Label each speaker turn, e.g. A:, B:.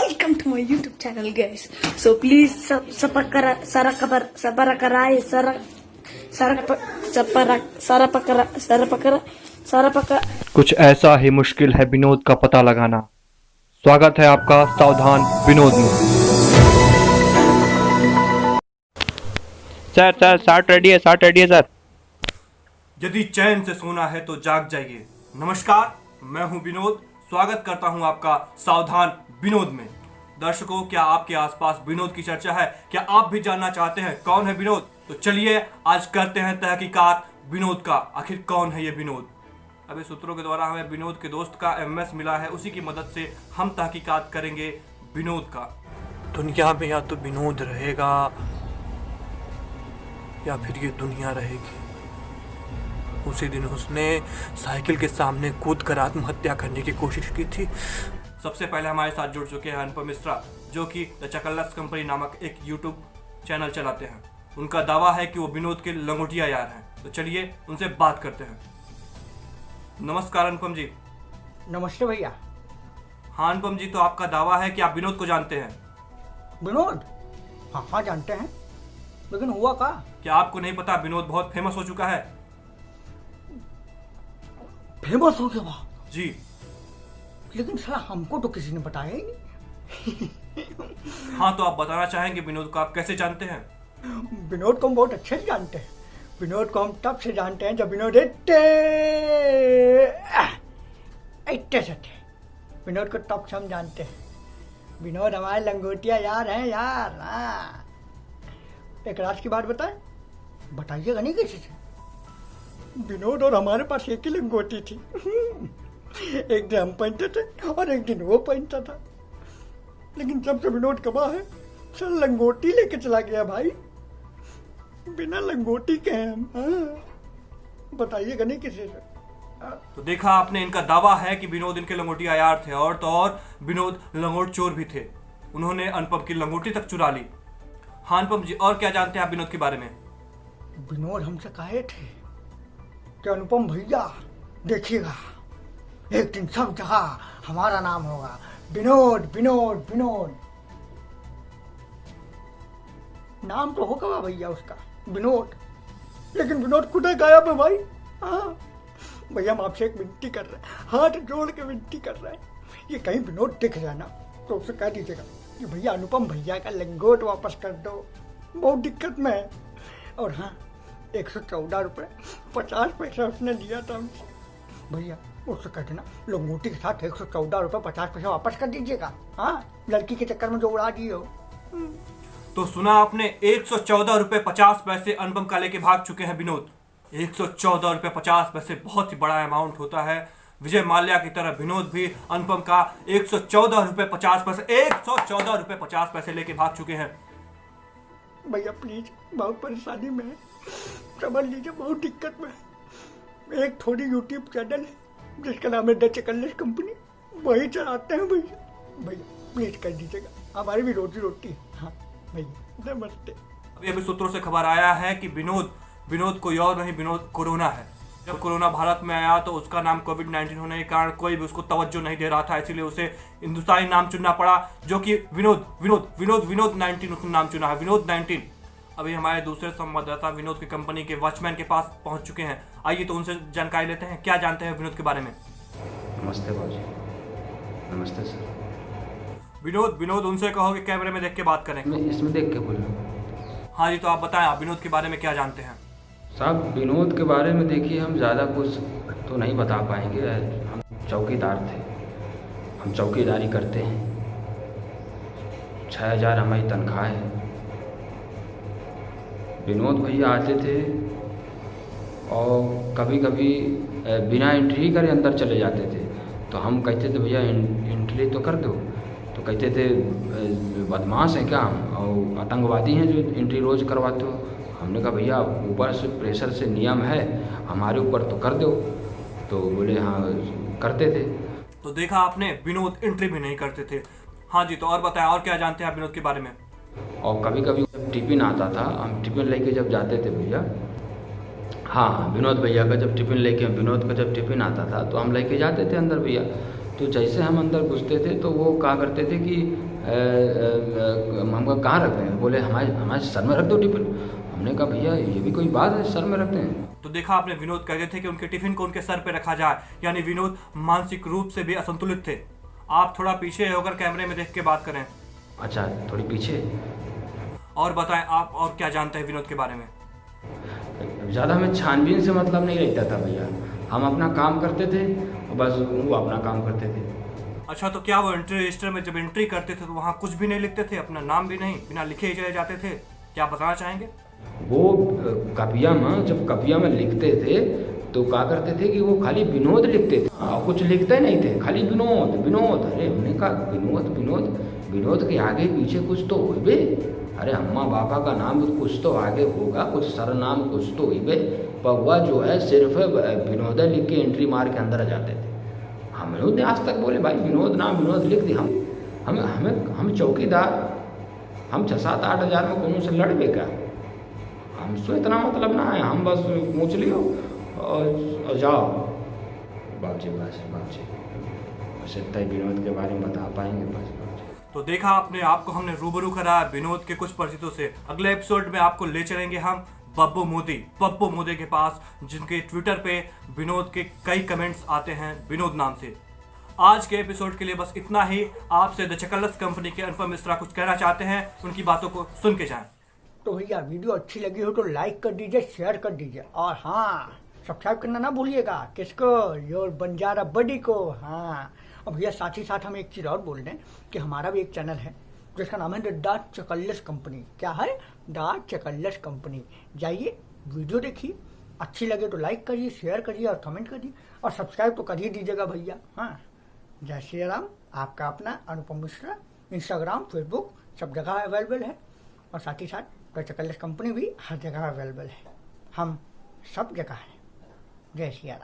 A: Welcome to my YouTube channel, guys. So please
B: कुछ ऐसा ही मुश्किल है विनोद का पता लगाना। स्वागत है आपका सावधान विनोद में। सर साठ रेडी है सर।
C: यदि चैन से सोना है तो जाग जाइए। नमस्कार, मैं हूं विनोद। स्वागत करता हूं आपका सावधान विनोद में। दर्शकों, क्या आपके आसपास विनोद की चर्चा है? क्या आप भी जानना चाहते हैं कौन है विनोद? तो चलिए आज करते हैं तहकीकात विनोद का। आखिर कौन है ये विनोद? अभी सूत्रों के द्वारा हमें विनोद के दोस्त का एमएस मिला है, उसी की मदद से हम तहकीकात करेंगे विनोद का। दुनिया में या तो विनोद रहेगा या फिर ये दुनिया रहेगी। उसी दिन उसने साइकिल के सामने कूद कर आत्महत्या करने की कोशिश की थी। सबसे पहले हमारे साथ जुड़ चुके हैं अनुपम मिश्रा, जो कि द चकल्लस कंपनी नामक एक यूट्यूब चैनल चलाते हैं। उनका दावा है कि वो विनोद के लंगोटिया यार हैं। तो चलिए उनसे बात करते हैं। नमस्कार अनुपम जी।
D: नमस्ते भैया।
C: हाँ अनुपम जी, तो आपका दावा है कि आप विनोद को जानते हैं।
D: विनोद? हाँ जानते हैं, लेकिन हुआ का?
C: क्या आपको नहीं पता विनोद बहुत फेमस हो चुका है?
D: फेमस हो गया वाह
C: जी।
D: लेकिन साला हमको तो किसी ने बताया ही नहीं।
C: हाँ, तो आप बताना चाहेंगे विनोद को आप कैसे जानते हैं?
D: विनोद को हम बहुत अच्छे से जानते हैं। विनोद को हम तब से जानते हैं जब विनोद इतने से थे। विनोद को तब से हम जानते हैं। विनोद हमारे लंगोटिया यार हैं यार। हाँ, एक राज की बात बताइएगा नहीं किसी से। विनोद और हमारे पास एक ही लंगोटी थी। एक दिन हम पहनते थे और एक दिन वो पहनता था। लेकिन जब से विनोद कमा है सर लंगोटी लेके चला गया भाई। बिना लंगोटी के हैं हम। हाँ, बताइएगा नहीं किसी से।
C: तो देखा आपने, इनका दावा है कि विनोद इनके लंगोटिया यार थे, और तो और विनोद लंगोट चोर भी थे। उन्होंने अनुपम की लंगोटी तक चुरा ली। हाँ अनुपम जी, और क्या जानते हैं आप विनोद के बारे में?
D: विनोद हमसे कहे थे कि अनुपम भैया देखिएगा, एक दिन सब जगह हमारा नाम होगा, विनोद विनोद विनोद। नाम तो होगा भैया उसका विनोद, लेकिन विनोद खुद गायब है भाई। हाँ भैया, हम आपसे एक विनती कर रहे हैं, हाथ जोड़ के विनती कर रहे हैं। ये कहीं विनोद दिख जाना तो उससे कह दीजिएगा कि भैया अनुपम भैया का लंगोट वापस कर दो, बहुत दिक्कत में है। और हाँ, 114 रुपये 50 पैसा उसने दिया था हमसे। भैया उससे कह देना लंगोटी के साथ 114 रुपये 50 पैसा वापस कर दीजिएगा। हाँ, लड़की के चक्कर में जो उड़ा दिए हो।
C: तो सुना आपने, 114 रुपये 50 पैसे अनुपम का लेके भाग चुके हैं विनोद। 114 रुपये 50 पैसे बहुत ही बड़ा अमाउंट होता है। विजय माल्या की तरह विनोद भी अनुपम का 114 रुपये 50 पैसे 114 रुपये 50 पैसे लेके भाग चुके हैं।
D: भैया प्लीज, बहुत परेशानी में है, समझ लीजिए, बहुत दिक्कत में है। एक थोड़ी यूट्यूब चैनल है जिसका नाम है द चकल्लस कंपनी, वही चलाते हैं भैया। भैया प्लीज कर दीजिएगा, हमारी भी रोजी रोटी है। हाँ भैया नमस्ते।
C: अभी सूत्रों से खबर आया है कि विनोद कोई और नहीं, विनोद कोरोना है। जब कोरोना भारत में आया तो उसका नाम कोविड-19 होने के कारण कोई भी उसको तवज्जो नहीं दे रहा था, इसीलिए उसे हिंदुस्तानी नाम चुनना पड़ा, जो कि विनोद 19 उसने नाम चुना है, विनोद 19। अभी हमारे दूसरे संवाददाता विनोद की कंपनी के वॉचमैन के पास पहुंच चुके हैं। आइए तो उनसे जानकारी लेते हैं, क्या जानते हैं विनोद के बारे में।
E: नमस्ते बाजी। नमस्ते सर।
C: विनोद उनसे कहो कि कैमरे में देख के बात करें।
E: मैं इसमें देख के बोल रहा हूँ।
C: हाँ जी, तो आप बताएं, आप विनोद के बारे में क्या जानते हैं?
E: साहब विनोद के बारे में देखिए, हम ज़्यादा कुछ तो नहीं बता पाएंगे। हम चौकीदार थे, हम चौकीदारी करते हैं। 6000 हमारी तनख्वाह है। विनोद भैया आते थे और कभी कभी बिना एंट्री करे अंदर चले जाते थे। तो हम कहते थे भैया एंट्री तो कर दो। तो कहते थे बदमाश हैं क्या हम, और आतंकवादी हैं जो एंट्री रोज़ करवाते हो। हमने कहा भैया ऊपर से प्रेशर से नियम है, हमारे ऊपर तो कर दो। तो बोले हाँ करते थे।
C: तो देखा आपने, विनोद एंट्री भी नहीं करते थे। हाँ जी, तो और बताएं, और क्या जानते हैं आप विनोद के बारे में?
E: और कभी कभी जब टिफिन आता था, हम टिफिन लेके जब जाते थे भैया, हाँ विनोद भैया का जब टिफिन लेके, विनोद का जब टिफिन आता था तो हम लेके जाते थे अंदर भैया। तो जैसे हम अंदर घुसते थे तो वो कहा करते थे कि हम कहाँ रखते हैं, बोले हमारे हमारे सर में रख दो टिफिन। हमने कहा भैया ये भी कोई बात है, सर में रखते हैं।
C: तो देखा आपने, विनोद कह रहे थे कि उनके टिफिन को उनके सर पे रखा जाए, यानी विनोद मानसिक रूप से भी असंतुलित थे। आप थोड़ा पीछे होकर कैमरे में देख के बात करें।
E: अच्छा, थोड़ी पीछे।
C: और बताएं आप और क्या जानते हैं विनोद के बारे में।
E: ज़्यादा हमें छानबीन से मतलब नहीं रहता था भैया, हम अपना काम करते थे और बस वो अपना काम करते थे।
C: अच्छा, तो क्या वो एंट्री रजिस्टर में जब एंट्री करते थे तो वहाँ कुछ भी नहीं लिखते थे, अपना नाम भी नहीं, बिना लिखे ही चले जाते थे? क्या बताना चाहेंगे?
E: वो कपिया में, जब कपिया में लिखते थे तो क्या करते थे कि वो खाली विनोद लिखते थे, कुछ लिखते नहीं थे, खाली विनोद विनोद। अरे हमने कहा विनोद विनोद विनोद के आगे पीछे कुछ तो हो बे, अरे अम्मा बाबा का नाम कुछ तो आगे होगा, कुछ सरनाम कुछ तो हुई बे। पौवा जो है सिर्फ विनोद लिख के एंट्री मार के अंदर आ जाते थे। हमने आज तक बोले भाई विनोद नाम विनोद लिख दी। हम चौकीदार, हम 6-7-8 हज़ार में कौन से लड़बे का, हमसे इतना मतलब ना है, हम बस पूछ लियो और जाओ बाबूजी, बस इतना ही विनोद के बारे में बता पाएंगे बस।
C: तो देखा आपने, आपको हमने रूबरू कराया विनोद के कुछ परिचितों से। अगले एपिसोड में आपको ले चलेंगे हम पप्पू मोदी के पास, जिनके ट्विटर पे विनोद के कई कमेंट्स आते हैं विनोद नाम से। आज के एपिसोड के लिए बस इतना ही। आपसे द चकल्लस कंपनी के अनुपम मिश्रा कुछ कहना चाहते हैं, उनकी बातों को सुन के जाएं।
D: तो भैया वीडियो अच्छी लगी हो तो लाइक कर दीजिए, शेयर कर दीजिए, और हाँ सब्सक्राइब करना ना भूलिएगा। किसको? योर बंजारा बडी को। हाँ, और भैया साथ ही साथ हम एक चीज़ और बोल रहे हैं कि हमारा भी एक चैनल है जिसका नाम है द चकल्लस कंपनी। क्या है? The Chakallas company. जाइए, वीडियो देखिए, अच्छी लगे तो लाइक करिए, शेयर करिए और कमेंट करिए, और सब्सक्राइब तो कर ही दीजिएगा भैया। हाँ, जय श्री राम। आपका अपना अनुपम मिश्रा, इंस्टाग्राम, फेसबुक सब जगह अवेलेबल है, और साथ ही साथ द चकल्लस कंपनी भी हर जगह अवेलेबल है। हम सब जगह हैं। जय श्री राम।